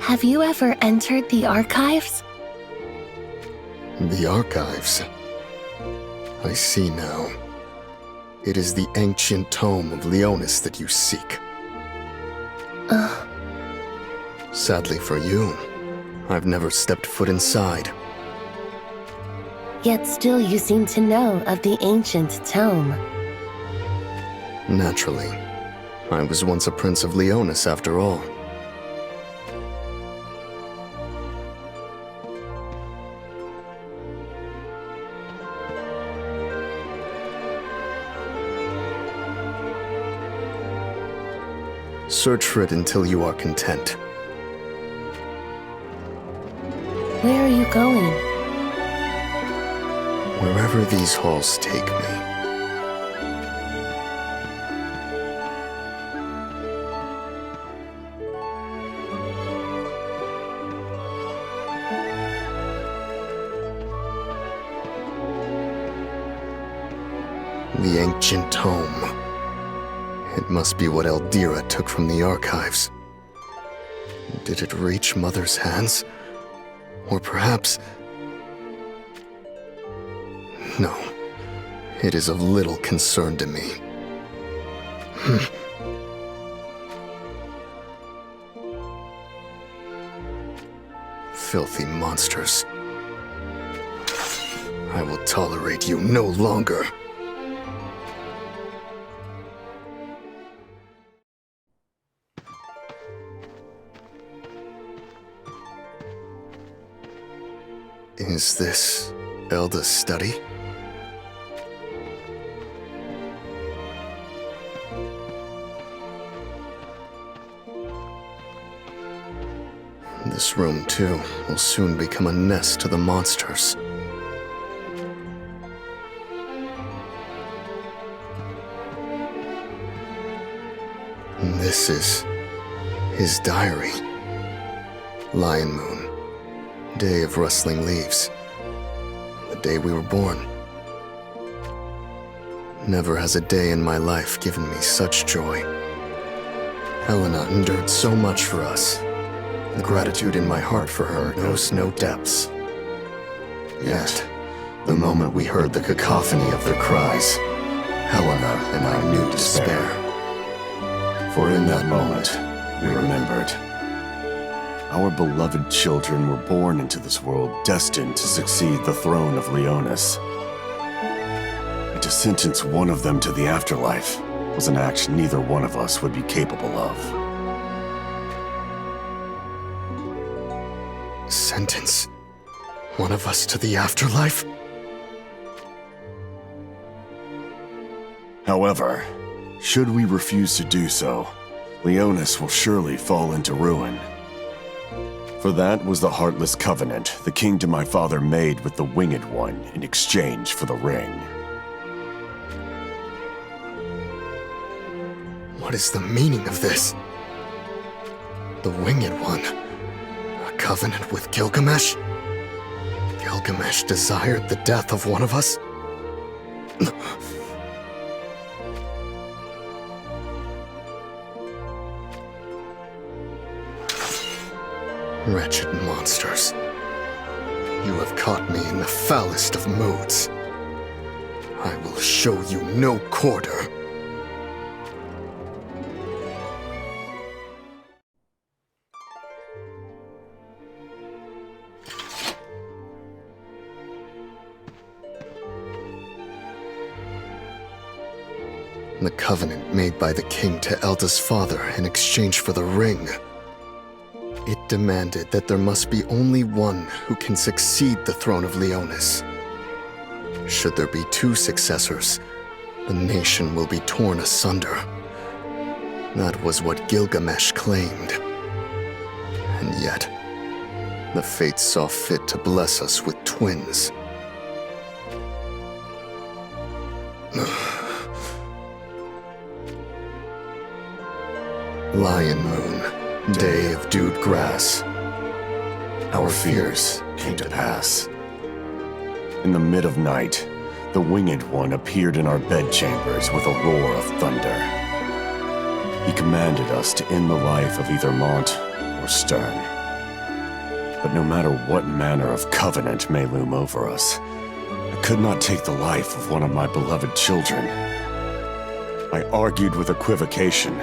Have you ever entered the archives? The archives? I see now. It is the ancient tome of Leonis that you seek. Sadly for you, I've never stepped foot inside. Yet still you seem to know of the ancient tome. Naturally. I was once a prince of Leonis after all. Search for it until you are content. Where are you going? Wherever these halls take me. The ancient tome. It must be what Eldira took from the archives. Did it reach Mother's hands? Or perhaps... No. It is of little concern to me. Filthy monsters. I will tolerate you no longer. Is this Elda's study? This room, too, will soon become a nest to the monsters. This is his diary. Lion Moon. Day of rustling leaves. The day we were born. Never has a day in my life given me such joy. Helena endured so much for us. The gratitude in my heart for her knows no depths. Yet, the moment we heard the cacophony of their cries, Helena and I knew despair. For in that moment, we remembered. Our beloved children were born into this world destined to succeed the throne of Leonis. And to sentence one of them to the afterlife was an act neither one of us would be capable of. Sentence one of us to the afterlife? However, should we refuse to do so, Leonis will surely fall into ruin. For that was the heartless covenant the kingdom my father made with the Winged One in exchange for the ring. What is the meaning of this? The Winged One? A covenant with Gilgamesh? Gilgamesh desired the death of one of us? Wretched monsters. You have caught me in the foulest of moods. I will show you no quarter. The covenant made by the king to Elda's father in exchange for the ring. It demanded that there must be only one who can succeed the throne of Leonis. Should there be two successors, the nation will be torn asunder. That was what Gilgamesh claimed. And yet, the fates saw fit to bless us with twins. Lion Moon, day of dewed grass. Our fears came to pass. In the mid of night, the Winged One appeared in our bedchambers with a roar of thunder. He commanded us to end the life of either Mont or Stern. But no matter what manner of covenant may loom over us, I could not take the life of one of my beloved children. I argued with equivocation.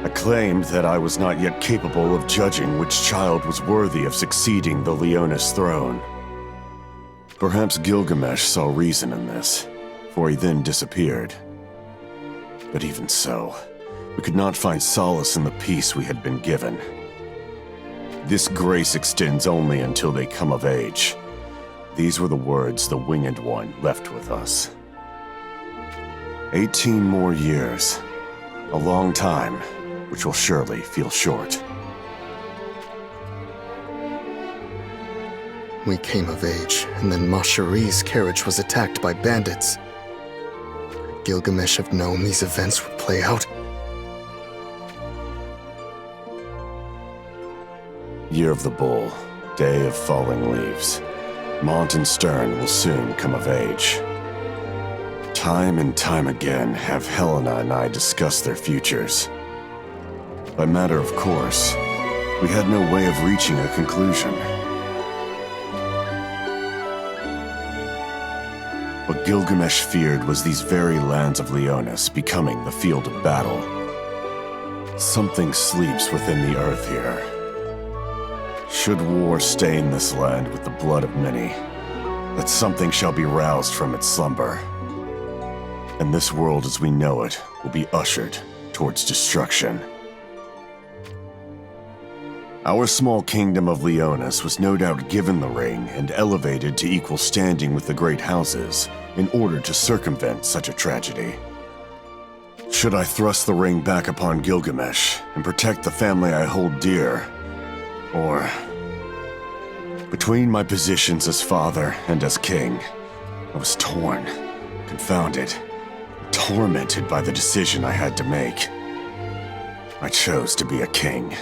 I claimed that I was not yet capable of judging which child was worthy of succeeding the Leonis throne. Perhaps Gilgamesh saw reason in this, for he then disappeared. But even so, we could not find solace in the peace we had been given. This grace extends only until they come of age. These were the words the Winged One left with us. 18 more years. A long time, which will surely feel short. We came of age, and then Ma Cherie's carriage was attacked by bandits. Could Gilgamesh have known these events would play out? Year of the Bull, Day of Falling Leaves. Mont and Stern will soon come of age. Time and time again have Helena and I discussed their futures. By matter of course, we had no way of reaching a conclusion. What Gilgamesh feared was these very lands of Leonis becoming the field of battle. Something sleeps within the earth here. Should war stain this land with the blood of many, that something shall be roused from its slumber. And this world as we know it will be ushered towards destruction. Our small kingdom of Leonis was no doubt given the ring and elevated to equal standing with the great houses in order to circumvent such a tragedy. Should I thrust the ring back upon Gilgamesh and protect the family I hold dear? Or, between my positions as father and as king, I was torn, confounded, tormented by the decision I had to make. I chose to be a king.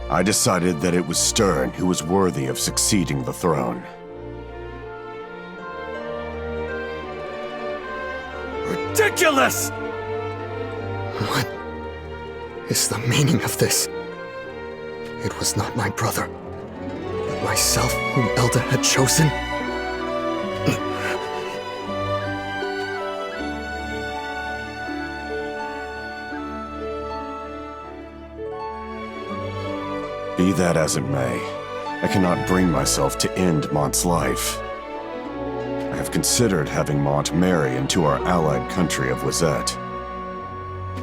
I decided that it was Stern who was worthy of succeeding the throne. Ridiculous! What is the meaning of this? It was not my brother, but myself whom Elda had chosen? Be that as it may, I cannot bring myself to end Mont's life. I have considered having Mont marry into our allied country of Wizette.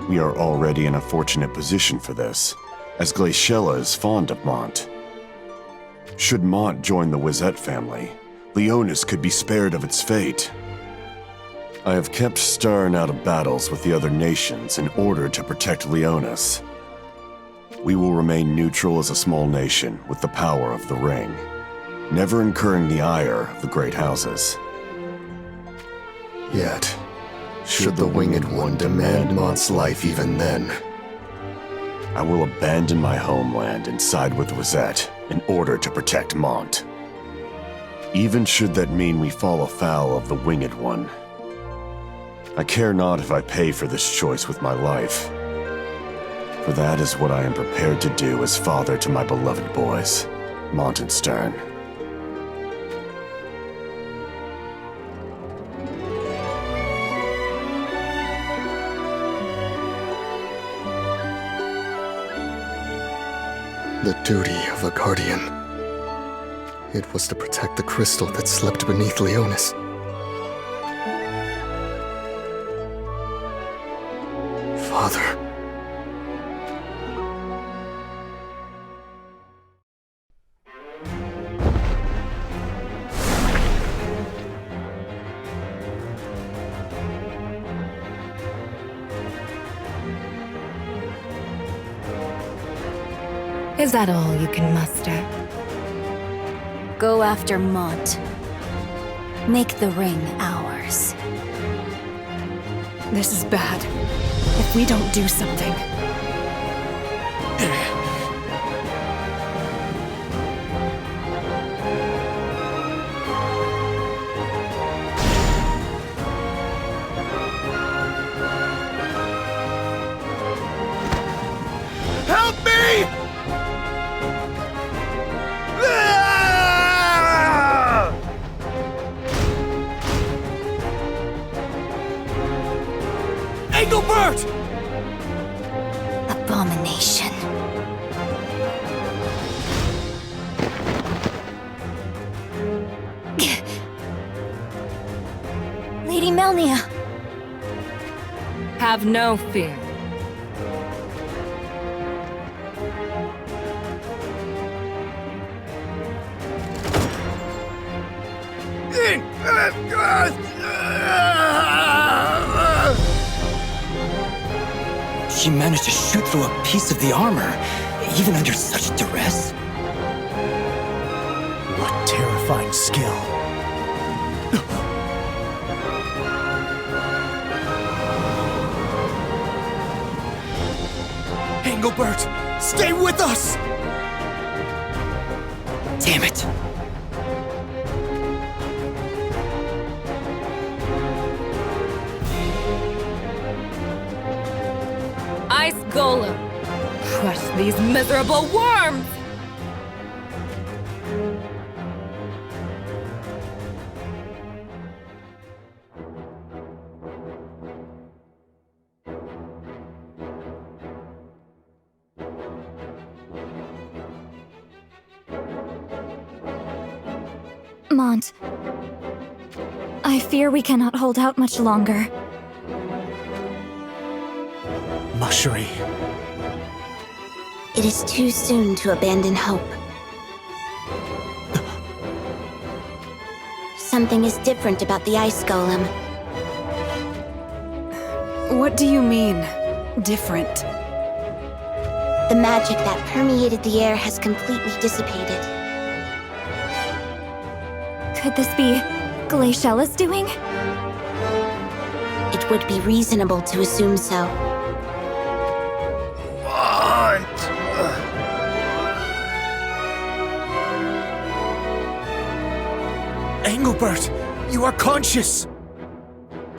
We are already in a fortunate position for this, as Glaciella is fond of Mont. Should Mont join the Wizette family, Leonis could be spared of its fate. I have kept Stern out of battles with the other nations in order to protect Leonis. We will remain neutral as a small nation with the power of the ring, never incurring the ire of the great houses. Yet, should the Winged One demand Mont's life even then, I will abandon my homeland and side with Wizette in order to protect Mont. Even should that mean we fall afoul of the Winged One. I care not if I pay for this choice with my life. For that is what I am prepared to do as father to my beloved boys, Mont and Stern. the duty of a guardian. It was to protect the crystal that slept beneath Leonis. Father. Is that all you can muster? Go after Mont. Make the ring ours. This is bad. If we don't do something... Help me! Engelbert! Abomination. Lady Melnia. Have no fear. She managed to shoot through a piece of the armor, even under such duress. What terrifying skill. Engelbert, stay with us! Damn it! Ice Golem! Crush these miserable worms! Mont. I fear we cannot hold out much longer. Mushery. It is too soon to abandon hope. Something is different about the Ice Golem. What do you mean, different? The magic that permeated the air has completely dissipated. Could this be Glacialla's doing? It would be reasonable to assume so. Engelbert, you are conscious!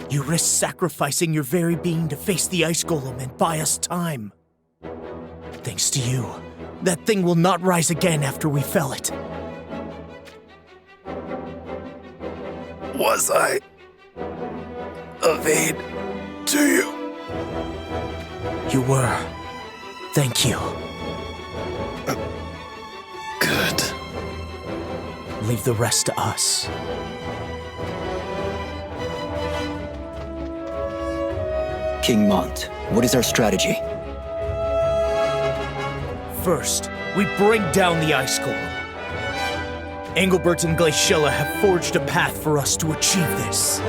You risked sacrificing your very being to face the Ice Golem and buy us time. Thanks to you, that thing will not rise again after we fell it. Was I of aid to you? You were. Thank you. Good. Leave the rest to us. King Mont, what is our strategy? First, we bring down the Ice Golem. Engelbert and Glacialla have forged a path for us to achieve this.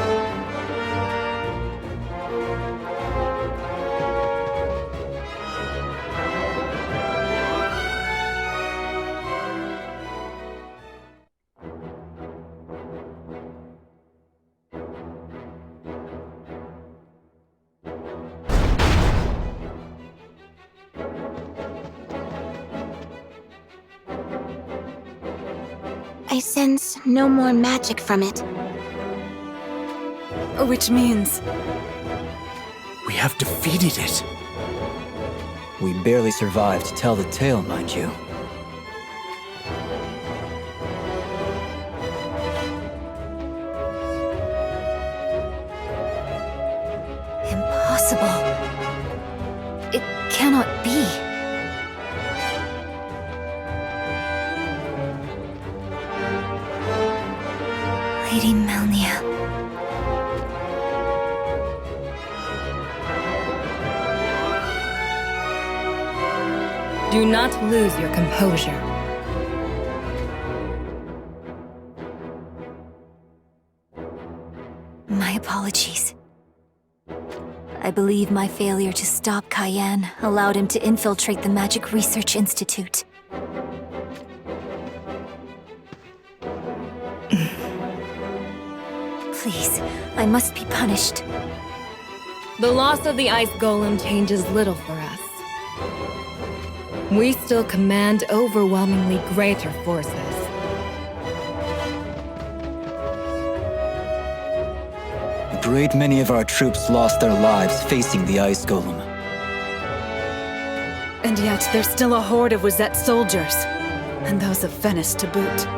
I sense no more magic from it. Which means... We have defeated it. We barely survived to tell the tale, mind you. Impossible. It cannot be. Lady Melnia. Do not lose your composure. My apologies. I believe my failure to stop Cayenne allowed him to infiltrate the Magic Research Institute. Please, I must be punished. The loss of the Ice Golem changes little for us. We still command overwhelmingly greater forces. A great many of our troops lost their lives facing the Ice Golem. And yet, there's still a horde of Wizette soldiers. And those of Venice to boot.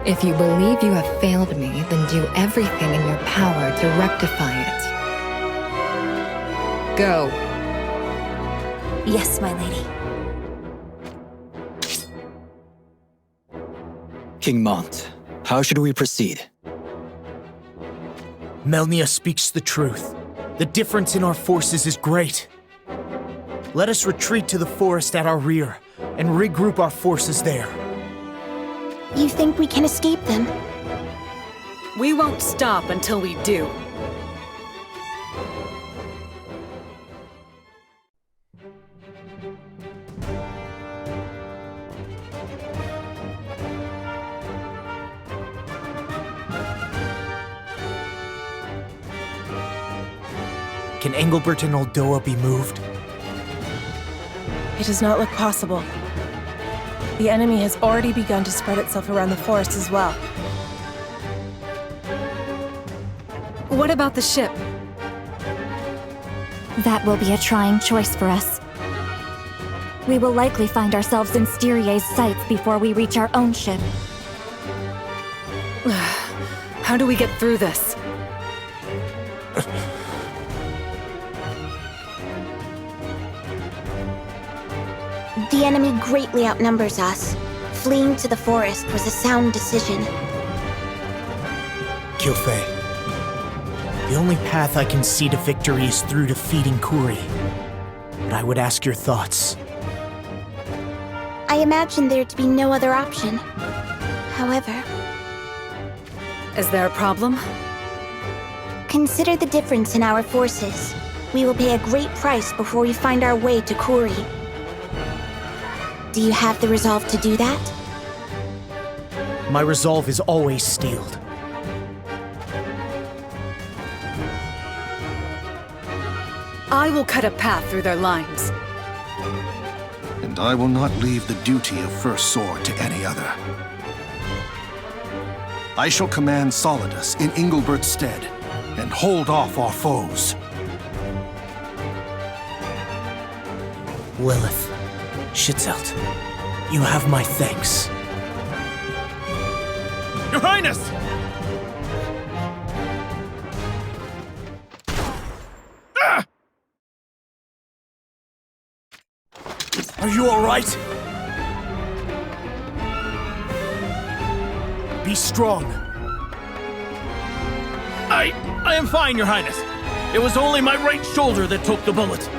If you believe you have failed me, then do everything in your power to rectify it. Go. Yes, my lady. King Mont, how should we proceed? Melnia speaks the truth. The difference in our forces is great. Let us retreat to the forest at our rear and regroup our forces there. You think we can escape them? We won't stop until we do. Can Engelbert and Oldoa be moved? It does not look possible. The enemy has already begun to spread itself around the forest as well. What about the ship? That will be a trying choice for us. We will likely find ourselves in Styrier's sights before we reach our own ship. How do we get through this? The enemy greatly outnumbers us. Fleeing to the forest was a sound decision. Gilfei, the only path I can see to victory is through defeating Kuri. But I would ask your thoughts. I imagine there to be no other option. However, Is there a problem? consider the difference in our forces. We will pay a great price before we find our way to Kuri. Do you have the resolve to do that? My resolve is always steeled. I will cut a path through their lines. And I will not leave the duty of first sword to any other. I shall command Solidus in Engelbert's stead, and hold off our foes. Lilith, Schitzelt, you have my thanks. Your Highness! Are you all right? Be strong. I am fine, Your Highness. It was only my right shoulder that took the bullet.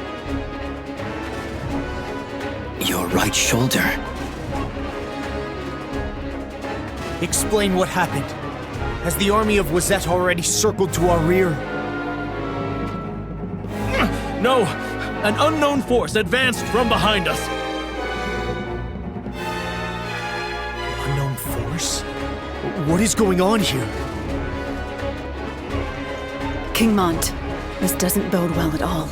Your right shoulder. Explain what happened. Has the army of Wazet already circled to our rear? No, an unknown force advanced from behind us. Unknown force? What is going on here? King Mont, this doesn't bode well at all.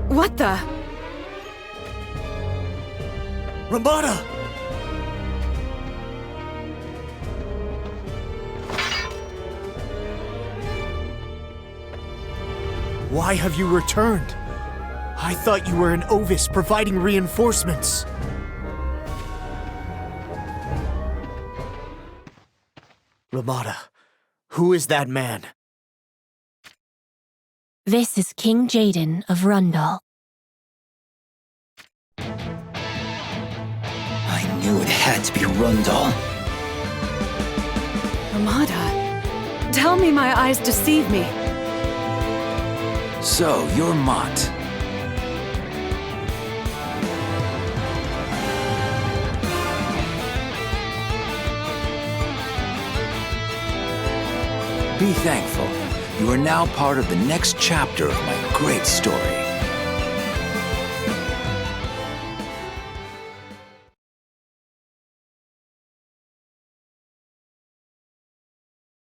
What the? Ramada! Why have you returned? I thought you were in Ovis providing reinforcements. Ramada, who is that man? This is King Jaden of Rundal. I knew it had to be Rundal. Ramada, tell me my eyes deceive me. So, you're Mont. Be thankful. You are now part of the next chapter of my great story.